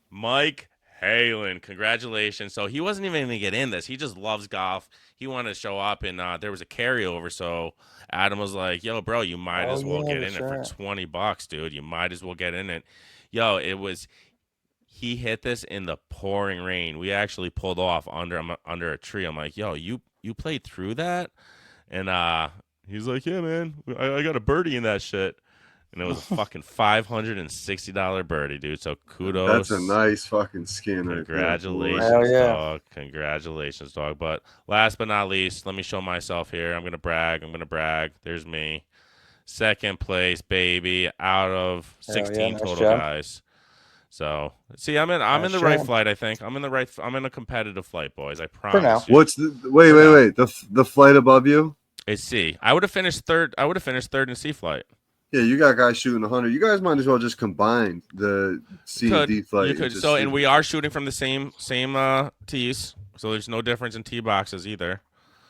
Mike Halen, congratulations. So he wasn't even going to get in this. He just loves golf. He wanted to show up, and there was a carryover. So Adam was like, yo, bro, you might as well get in it for $20, dude. You might as well get in it. Yo, he hit this in the pouring rain. We actually pulled off under a tree. I'm like, yo, you played through that? And he's like, yeah, man, I got a birdie in that shit. And it was a fucking $560 birdie, dude. So kudos. That's a nice fucking skin. Congratulations, dog. Congratulations, dog. But last but not least, let me show myself here. I'm gonna brag. There's me. Second place, baby, out of 16 total guys. So see, I'm in the right flight. I think I'm in a competitive flight, boys. I promise. What's the wait? The flight above you? It's C. I would have finished third in C flight. Yeah, you got guys shooting 100. You guys might as well just combine the C and D flight. You could. So, and we are shooting from the same tees, so there's no difference in tee boxes either.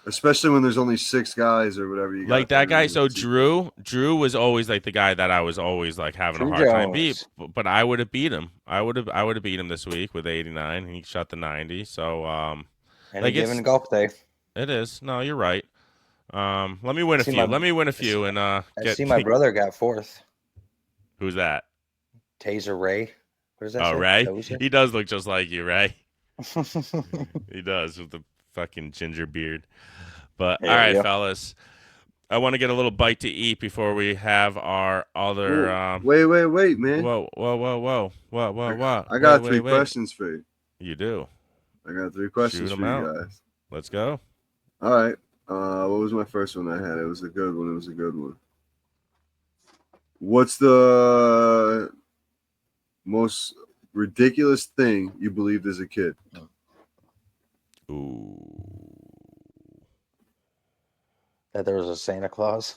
Especially when there's only 6 guys or whatever you got. Like that guy. So Drew was like the guy that I was always like having a hard time beat, but I would have beat him. I would have beat him this week with 89. And he shot the 90. So and like it's golf day. It is. No, you're right. Let me win a few. And I see my brother got 4th. Who's that? Taser Ray. What is that? Oh, Ray. He does look just like you, Ray. He does with the fucking ginger beard. But all right, fellas, I want to get a little bite to eat before we have our other. Wait, man. Whoa! I got 3 questions for you. You do. I got 3 questions for you guys. Let's go. All right. What was my first one I had? It was a good one. What's the most ridiculous thing you believed as a kid? Ooh. That there was a Santa Claus?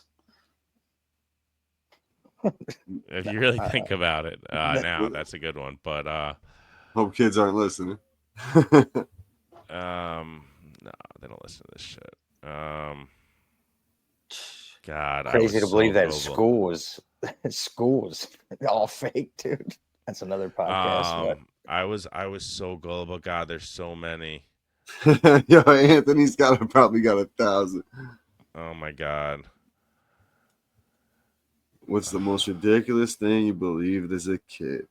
If you really think about it, now that's a good one. But hope kids aren't listening. No, they don't listen to this shit. God, crazy to believe that school was all fake, dude. That's another podcast. I was so gullible. God, there's so many. Yo, Anthony's probably got 1,000. Oh my God. What's the most ridiculous thing you believed as a kid?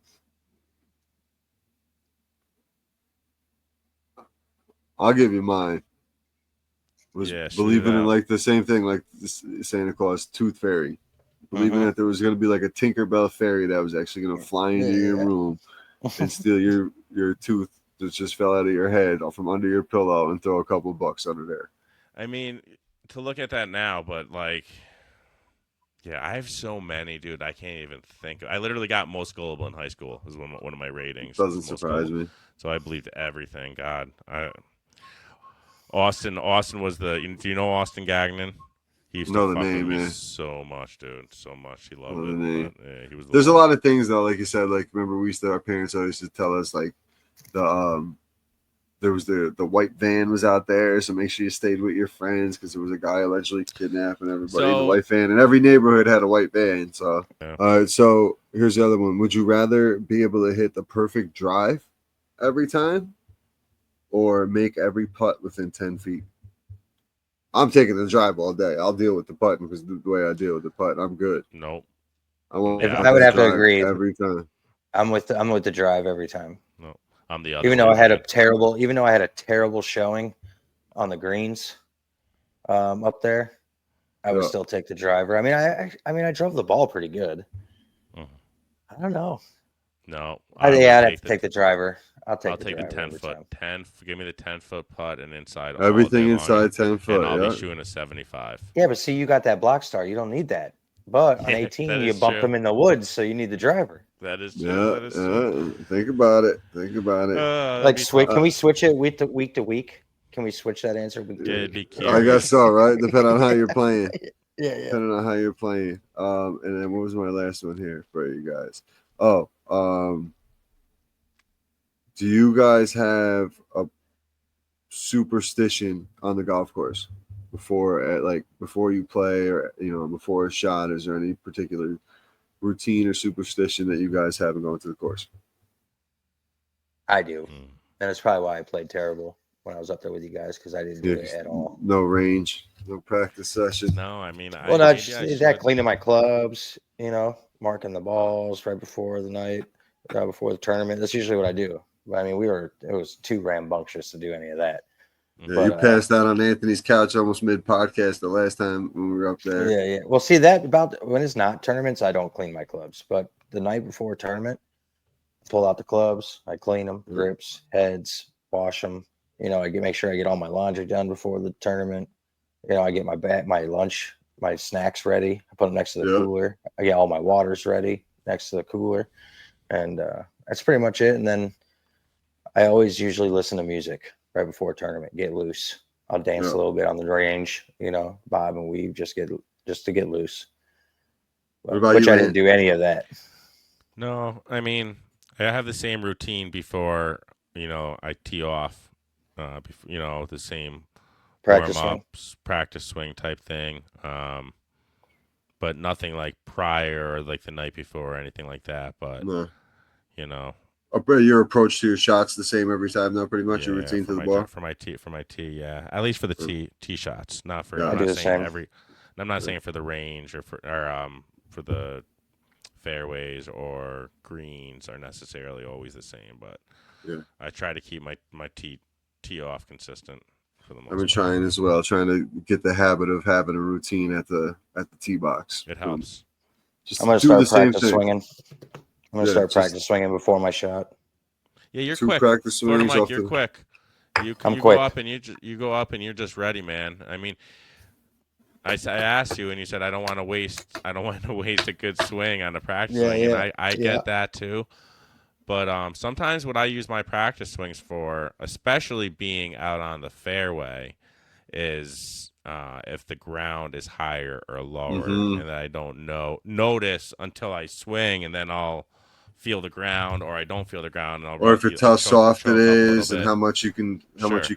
I'll give you mine. Was believing in like the same thing, like this Santa Claus Tooth Fairy. Believing that there was going to be like a Tinkerbell fairy that was actually going to fly into your room and steal your tooth that just fell out of your head from under your pillow and throw a couple bucks under there. I mean, to look at that now, but like, yeah, I have so many, dude. I can't even think. I literally got most gullible in high school. Was one of my ratings. Doesn't surprise me. So I believed everything. God, Austin was the. Do you know Austin Gagnon? He used to fuck with me so much, dude. So much. He loved it. But, yeah, he was. There's a lot of things though, like you said. Like remember, our parents always used to tell us like the there was the white van was out there, so make sure you stayed with your friends because there was a guy allegedly kidnapping everybody in the white van, and every neighborhood had a white van. So, all right. So here's the other one. Would you rather be able to hit the perfect drive every time, or make every putt within 10 feet? I'm taking the drive all day. I'll deal with the putt because the way I deal with the putt, I'm good. Nope. I would have to agree every time. I'm with the drive every time. No, I'm the other. Even though I had a terrible showing on the greens up there, I would still take the driver. I mean, I drove the ball pretty good. I don't know. No, I'd have to take the driver. I'll take the 10-foot. Give me the 10-foot putt and inside. Everything inside 10 foot. And I'll be shooting a 75. Yeah, but see, you got that block star. You don't need that. But on 18, you bump them in the woods, so you need the driver. That is true. Think about it. Can we switch it week to week? Can we switch that answer? I guess so, right? Depending on how you're playing. Yeah. Depending on how you're playing. And then what was my last one here for you guys? Do you guys have a superstition on the golf course before you play, or before a shot? Is there any particular routine or superstition that you guys have in going to the course? I do, and that's probably why I played terrible when I was up there with you guys, because I didn't do it at all. No range, no practice session. No, I mean, cleaning my clubs, marking the balls right before the night, before the tournament. That's usually what I do. But I mean, it was too rambunctious to do any of that. Yeah, but, you passed out on Anthony's couch almost mid-podcast the last time when we were up there. Yeah. Well, see, that about when it's not tournaments, I don't clean my clubs. But the night before a tournament, I pull out the clubs, I clean them, grips, heads, wash them. I make sure I get all my laundry done before the tournament. I get my lunch, my snacks ready. I put them next to the cooler. I get all my waters ready next to the cooler. And that's pretty much it. And then I always usually listen to music right before a tournament, get loose. I'll dance a little bit on the range, bob and weave, just to get loose. Which I didn't do any of that. No, I mean, I have the same routine before, I tee off, the same practice swing type thing. But nothing like prior or like the night before or anything like that. But, your approach to your shots the same every time, though, pretty much your routine to the ball. For my tee, yeah. At least for the tee shots, not for. I'm not saying I'm not saying for the range or for the fairways or greens are necessarily always the same, but I try to keep my tee off consistent for the most. I've been trying as well, trying to get the habit of having a routine at the tee box. It helps. I'm gonna start practice swinging. I'm going to start practice swinging before my shot. Yeah, you're quick. Practice swings Mike, you're quick. You quick. Go up and you go up and you're just ready, man. I mean, I asked you and you said I don't want to waste a good swing on a practice swing. Yeah, and I get that too. But sometimes what I use my practice swings for, especially being out on the fairway, is if the ground is higher or lower, and I don't notice until I swing, and then I'll feel the ground, or I don't feel the ground, and or if it's how soft it is, and how much you can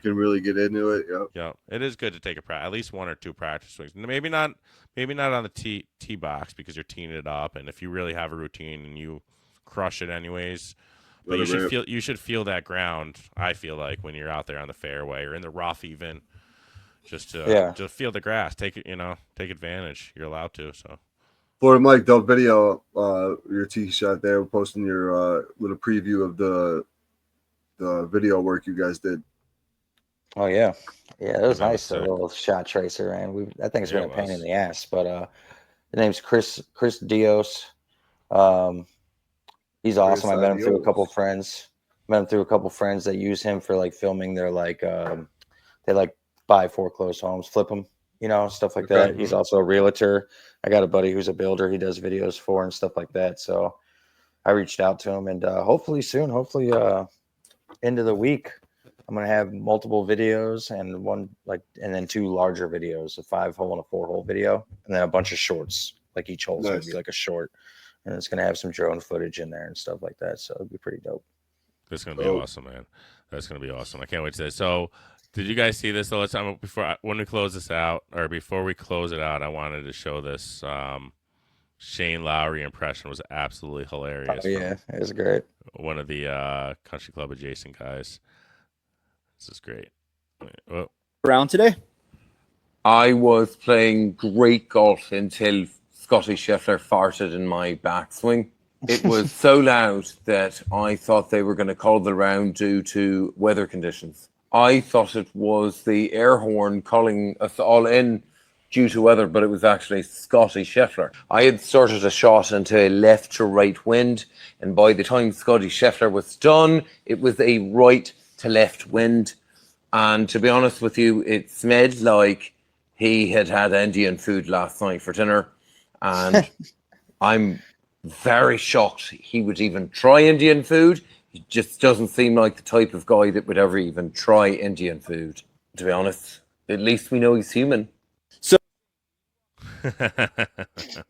really get into it. Yeah, it is good to take at least one or two practice swings. Maybe not on the tee box because you're teeing it up, and if you really have a routine and you crush it anyways. But you should feel that ground. I feel like when you're out there on the fairway or in the rough, even just to feel the grass. Take advantage. You're allowed to. So For the Mike Dub video, your tee shot there, we're posting your little preview of the video work you guys did. Oh yeah, yeah, it was That was nice. A sick. little shot tracer, and that thing's Yeah, been a it pain was. in the ass. But the name's Chris Dios. He's awesome. I met him through a couple friends. Met him through a couple friends that use him for like filming their they like buy foreclosed homes, flip them, stuff like that. He's also a realtor. I got a buddy who's a builder. He does videos for and stuff like that. So I reached out to him, and hopefully soon, end of the week, I'm gonna have multiple videos and then 2 larger videos, a 5-hole and a 4-hole video, and then a bunch of shorts. Like each hole's gonna be like a short, and it's gonna have some drone footage in there and stuff like that. So it'll be pretty dope. That's gonna be awesome, man. That's gonna be awesome. I can't wait to say. So, did you guys see this? So let's when we close this out, or before we close it out, I wanted to show this. Shane Lowry impression was absolutely hilarious. Oh, yeah, it was great. One of the country club adjacent guys. This is great. Oh. Around today? I was playing great golf until Scotty Scheffler farted in my backswing. It was so loud that I thought they were going to call the round due to weather conditions. I thought it was the air horn calling us all in due to weather, but it was actually Scotty Scheffler. I had started a shot into left to right wind, and by the time Scotty Scheffler was done, it was a right to left wind. And to be honest with you, it smelled like he had had Indian food last night for dinner. And I'm very shocked he would even try Indian food. He just doesn't seem like the type of guy that would ever even try Indian food, to be honest. At least we know he's human.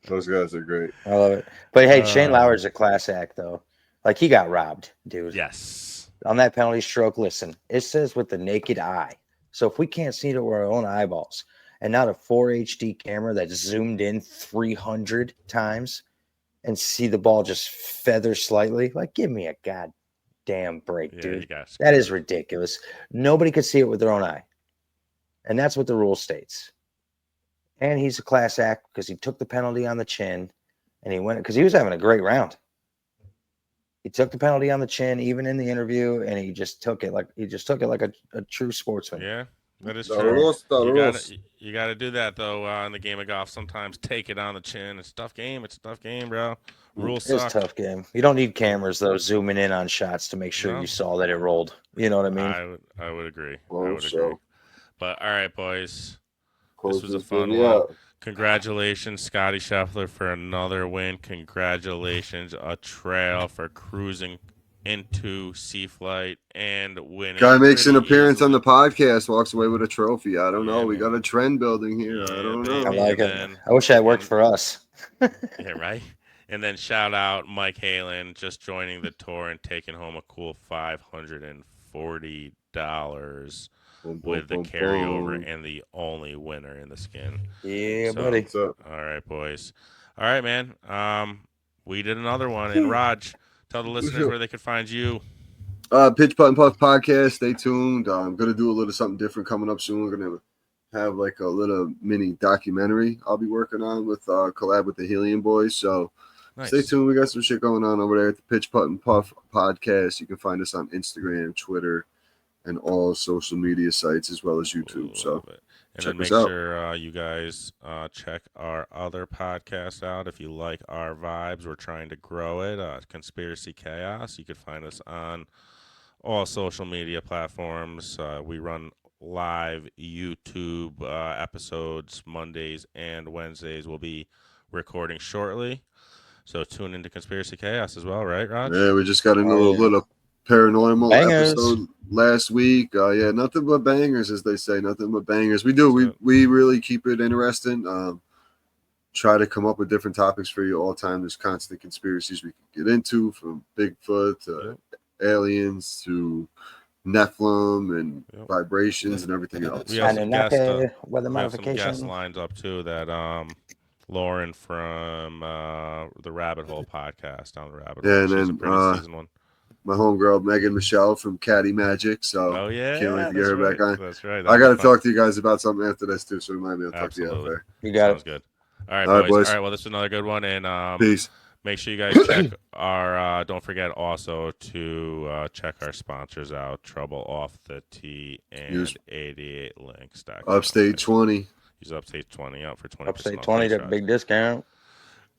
Those guys are great. I love it. But hey, Shane Lowry's a class act, though. Like, he got robbed, dude. Yes. On that penalty stroke, listen, it says with the naked eye. So if we can't see it with our own eyeballs and not a 4 HD camera that's zoomed in 300 times and see the ball just feather slightly, like, give me a goddamn break, dude. That is ridiculous. Nobody could see it with their own eye. And that's what the rule states. And he's a class act because he took the penalty on the chin, and he went because he was having a great round. He took the penalty on the chin, even in the interview, and he just took it like a true sportsman. Yeah, that is true. You got to do that though in the game of golf. Sometimes take it on the chin. It's a tough game. It's a tough game, bro. Rules suck. It's a tough game. You don't need cameras though zooming in on shots to make sure you saw that it rolled. You know what I mean? I would agree. Well, I would agree. But all right, boys. This was a fun one. Congratulations, Scotty Scheffler, for another win. Congratulations, ATREAL, for cruising into Sea Flight and winning. Guy makes an appearance on the podcast, walks away with a trophy. I don't know. We got a trend building here. I don't know. I like it. I wish that worked for us. Yeah, right? And then shout out Mike Halen, just joining the tour and taking home a cool $540. With the carryover and the only winner in the skin. Yeah, buddy. All right, boys. All right, man. We did another one. And Raj, tell the listeners where they could find you. Pitch Putt and Puff podcast. Stay tuned. I'm gonna do a little something different coming up soon. We're gonna have like a little mini documentary I'll be working on with collab with the Helium Boys. So stay tuned. We got some shit going on over there at the Pitch Putt and Puff podcast. You can find us on Instagram, Twitter, and all social media sites as well as YouTube. So and then make sure you guys check our other podcasts out. If you like our vibes, we're trying to grow it. Conspiracy Chaos. You can find us on all social media platforms. We run live YouTube episodes Mondays and Wednesdays. We'll be recording shortly. So tune into Conspiracy Chaos as well, right, Raj? Yeah, we just got a little paranormal episode last week. Yeah, nothing but bangers, as they say. Nothing but bangers. We really keep it interesting. Try to come up with different topics for you all the time. There's constant conspiracies we can get into, from Bigfoot to aliens to Nephilim and vibrations and everything else. We have some guest lines up too. That Lauren from the Rabbit Hole podcast on the Rabbit Hole. Yeah, and then season one. My homegirl Megan Michelle from Caddy Magic. So can't wait to get her back on. That's right. I got to talk to you guys about something after this too. So remind me, I'll talk to you after. You got Sounds good. All right, boys. boys. All right, well, this is another good one, and Peace. make sure you guys check our. Don't forget also to check our sponsors out: Trouble Off the Tee and 88links.com. Upstate 20. Use Upstate 20 out for 20%. Upstate 20, got a big discount.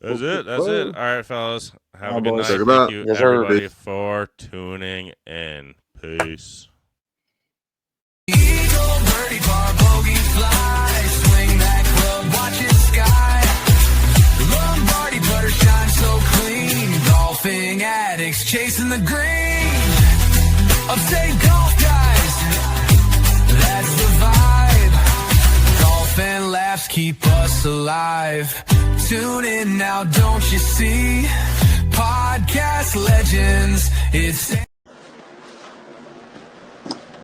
That's it. That's it. All right, fellas. Have a good boys. night. Check 'em out. Thank you, Yes, sir. everybody, for tuning in. Peace. Eagle, birdie, par, bogey, fly. Swing that club, watch it sky. Lombardi putter shine so clean. Golfing addicts chasing the green. Upstate golf guys, that's the vibe. Golf and laughs keep us alive. Tune in now, don't you see? Podcast legends, it's